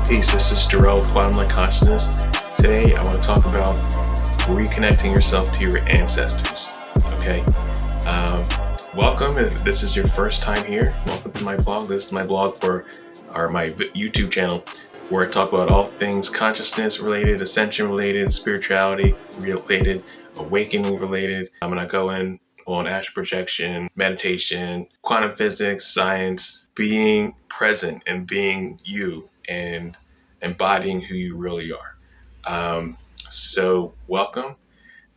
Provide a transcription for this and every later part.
Peace, this is Jarrell with Quantum Consciousness. Today I want to talk about reconnecting yourself to your ancestors. Okay, welcome. If this is your first time here, welcome to my blog. This is my blog my YouTube channel, where I talk about all things consciousness related, ascension related, spirituality related, awakening related. I'm going to go in on astral projection, meditation, quantum physics, science, being present and being you and embodying who you really are. So welcome.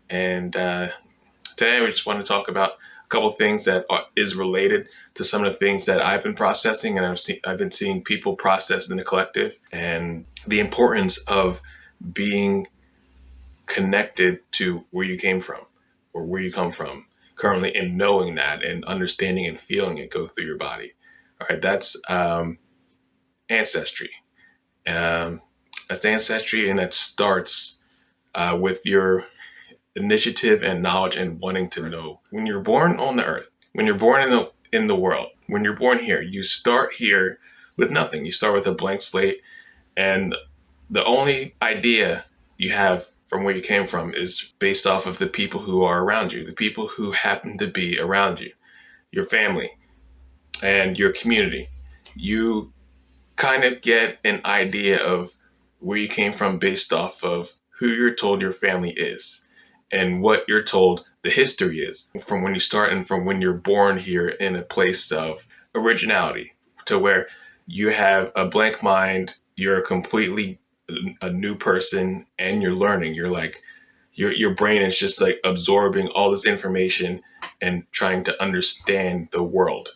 And today we just want to talk about a couple of things that is related to some of the things that I've been processing and I've been seeing people process in the collective, and the importance of being connected to where you came from or where you come from currently, and knowing that and understanding and feeling it go through your body. All right, that's Ancestry. That's Ancestry, and that starts with your initiative and knowledge and wanting to know. When you're born on the earth, when you're born in the world, when you're born here, you start here with nothing. You start with a blank slate, and the only idea you have from where you came from is based off of the people who are around you, the people who happen to be around you, your family and your community. You kind of get an idea of where you came from based off of who you're told your family is and what you're told the history is from when you start and from when you're born here in a place of originality, to where you have a blank mind, you're completely a new person, and you're learning. You're like, your brain is just like absorbing all this information and trying to understand the world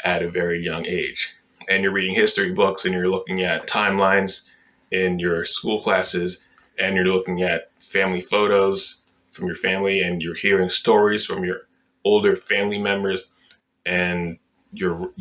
at a very young age. And you're reading history books, and you're looking at timelines in your school classes, and you're looking at family photos from your family, and you're hearing stories from your older family members, and you're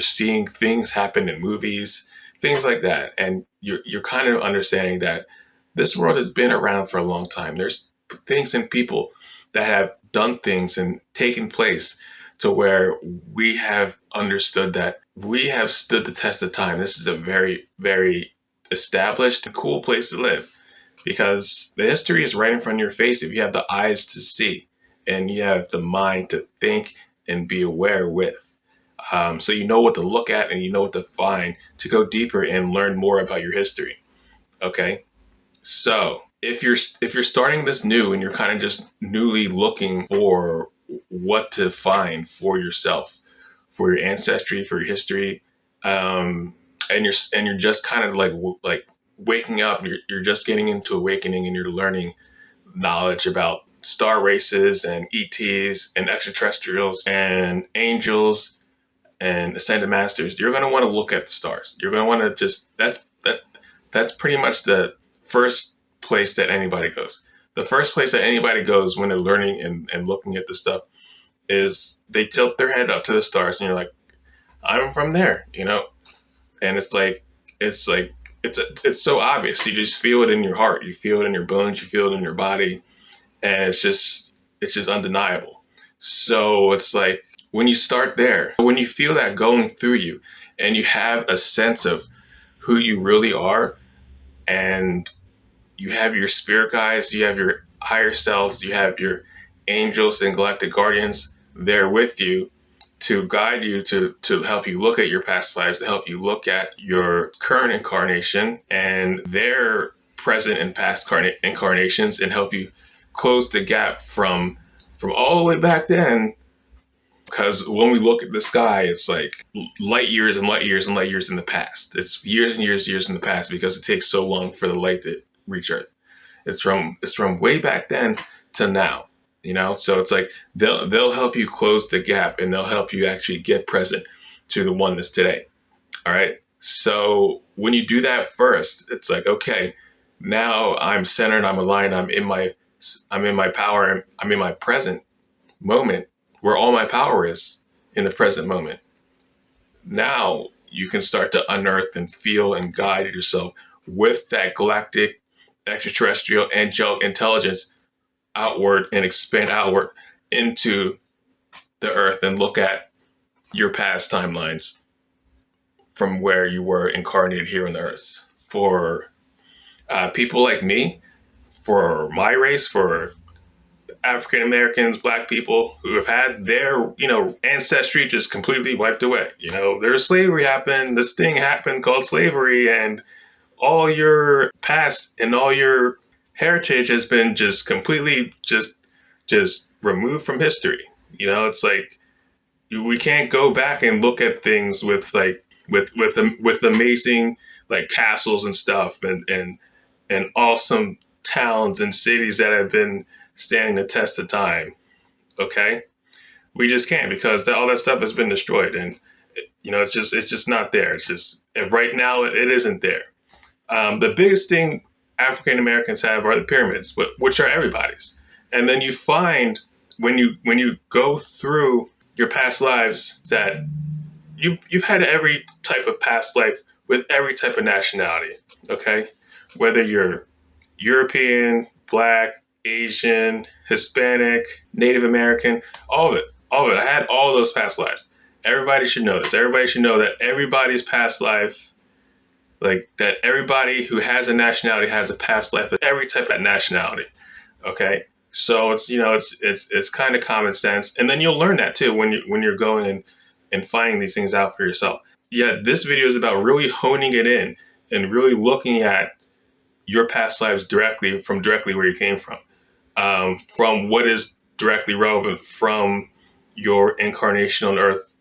seeing things happen in movies, things like that. And you're kind of understanding that this world has been around for a long time. There's things and people that have done things and taken place to where we have understood that we have stood the test of time. This is a very, very established and cool place to live, because the history is right in front of your face if you have the eyes to see and you have the mind to think and be aware with. So you know what to look at and you know what to find to go deeper and learn more about your history. Okay, so if you're starting this new and you're kind of just newly looking for what to find for yourself, for your ancestry, for your history, and you're just kind of like waking up, you're just getting into awakening, and you're learning knowledge about star races and ETs and extraterrestrials and angels and ascended masters. You're going to want to look at the stars. You're going to want to that's pretty much the first place that anybody goes. The first place that anybody goes when they're learning and looking at the stuff is they tilt their head up to the stars, and you're like, I'm from there, and it's so obvious. You just feel it in your heart, you feel it in your bones, you feel it in your body, and it's just undeniable. So it's like, when you start there, when you feel that going through you and you have a sense of who you really are, and you have your spirit guides, you have your higher selves, you have your angels and galactic guardians there with you to guide you, to help you look at your past lives, to help you look at your current incarnation and their present and past incarnations, and help you close the gap from all the way back then. Because when we look at the sky, it's like light years and light years and light years in the past. It's years and years in the past, because it takes so long for the light to reach Earth. It's from way back then to now. So it's like they'll help you close the gap, and they'll help you actually get present to the oneness today. All right. So when you do that first, it's like, okay, now I'm centered, I'm aligned, I'm in my power, I'm in my present moment where all my power is in the present moment. Now you can start to unearth and feel and guide yourself with that galactic, extraterrestrial, angelic intelligence outward and expand outward into the earth and look at your past timelines from where you were incarnated here on the earth. For people like me, for my race, for African Americans, Black people who have had their, ancestry just completely wiped away. Their slavery happened, this thing happened called slavery, and all your past and all your heritage has been just completely just removed from history. It's like we can't go back and look at things with with amazing like castles and stuff and awesome towns and cities that have been standing the test of time. Okay, we just can't, because all that stuff has been destroyed, and it's just not there. It's just right now it isn't there. The biggest thing African Americans have are the pyramids, which are everybody's. And then you find when you go through your past lives that you've had every type of past life with every type of nationality. Okay, whether you're European, Black, Asian, Hispanic, Native American, all of it. I had all those past lives. Everybody should know this. Everybody should know that everybody's past life, like that everybody who has a nationality has a past life of every type of nationality. Okay. So it's kind of common sense. And then you'll learn that too when you're going and finding these things out for yourself. Yeah, this video is about really honing it in and really looking at your past lives directly where you came from what is directly relevant from your incarnation on Earth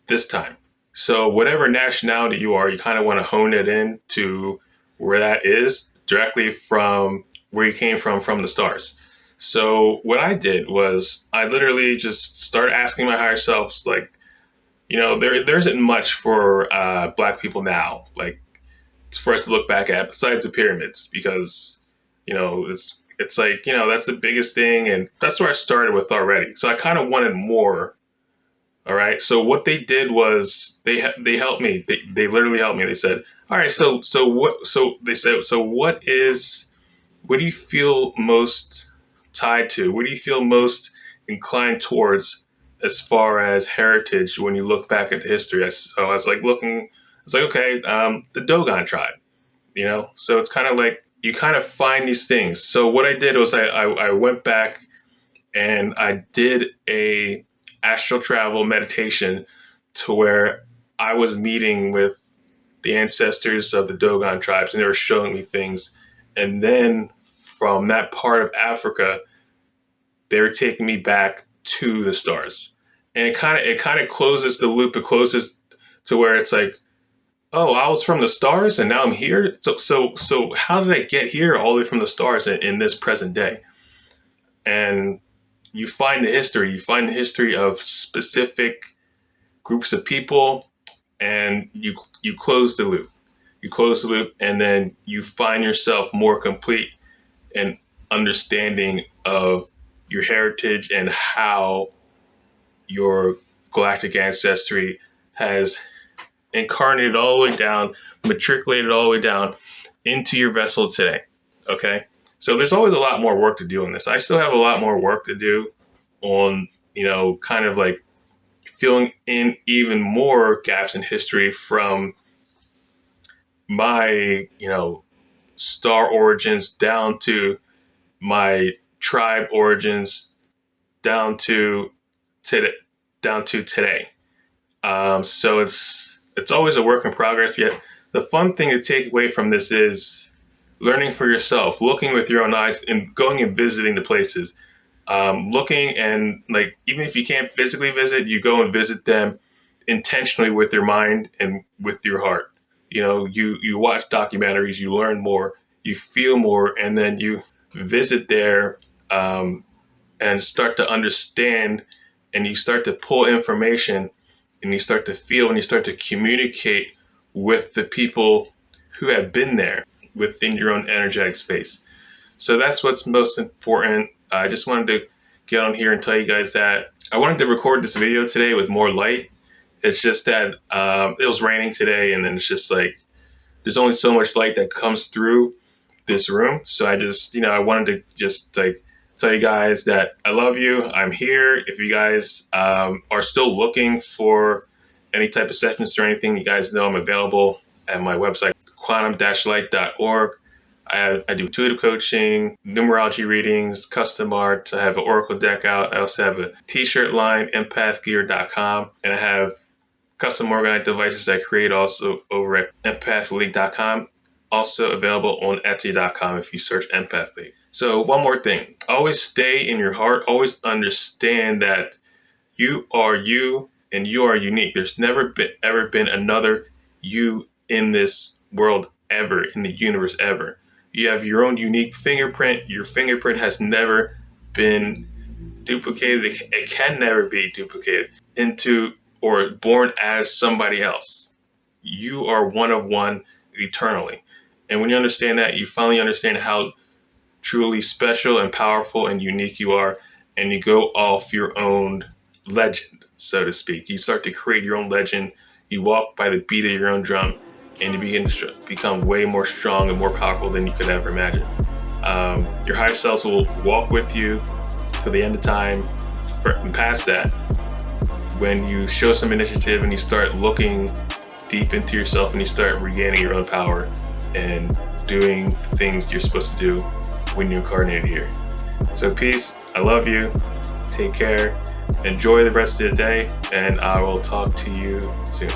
this time. So whatever nationality you are, you kind of want to hone it in to where that is directly from where you came from the stars. So what I did was I literally just started asking my higher selves, like, there isn't much for Black people now, like for us to look back at besides the pyramids, because, it's like, that's the biggest thing. And that's where I started with already. So I kind of wanted more. All right. So what they did was they helped me. They literally helped me. They said, all right, so what do you feel most tied to? What do you feel most inclined towards as far as heritage when you look back at the history? So I was like, okay, the Dogon tribe, so it's kind of like you kind of find these things. So what I did was I went back and I did a astral travel meditation to where I was meeting with the ancestors of the Dogon tribes, and they were showing me things. And then from that part of Africa, they were taking me back to the stars. And it kind of closes the loop. It closes to where it's like, oh, I was from the stars and now I'm here. So how did I get here all the way from the stars in this present day? And you find the history of specific groups of people, and you close the loop. You close the loop, and then you find yourself more complete and understanding of your heritage and how your galactic ancestry has incarnated all the way down, matriculated all the way down into your vessel today. Okay. So there's always a lot more work to do on this. I still have a lot more work to do on, kind of like filling in even more gaps in history from my, star origins down to my tribe origins down to today. So it's always a work in progress. Yet the fun thing to take away from this is learning for yourself, looking with your own eyes, and going and visiting the places. Looking and, like, even if you can't physically visit, you go and visit them intentionally with your mind and with your heart. You watch documentaries, you learn more, you feel more, and then you visit there and start to understand, and you start to pull information, and you start to feel, and you start to communicate with the people who have been there within your own energetic space. So that's what's most important. I just wanted to get on here and tell you guys that. I wanted to record this video today with more light. It's just that it was raining today, and then it's just like there's only so much light that comes through this room. So I just, I wanted to just like tell you guys that I love you. I'm here. If you guys are still looking for any type of sessions or anything, you guys know I'm available at my website, quantum-light.org. I do intuitive coaching, numerology readings, custom art. I have an oracle deck out. I also have a t-shirt line, empathgear.com, and I have custom organite devices I create also over at empathleague.com. Also available on etsy.com if you search Empath League. So one more thing, always stay in your heart. Always understand that you are you and you are unique. There's never ever been another you in this world ever, in the universe ever. You have your own unique fingerprint. Your fingerprint has never been duplicated. It can never be duplicated into or born as somebody else. You are one of one eternally. And when you understand that, you finally understand how truly special and powerful and unique you are, and you go off your own legend, so to speak. You start to create your own legend. You walk by the beat of your own drum, and you begin to become way more strong and more powerful than you could ever imagine. Your higher selves will walk with you to the end of time, and past that, when you show some initiative and you start looking deep into yourself and you start regaining your own power and doing things you're supposed to do when you incarnate here. So peace, I love you, take care, enjoy the rest of the day, and I will talk to you soon.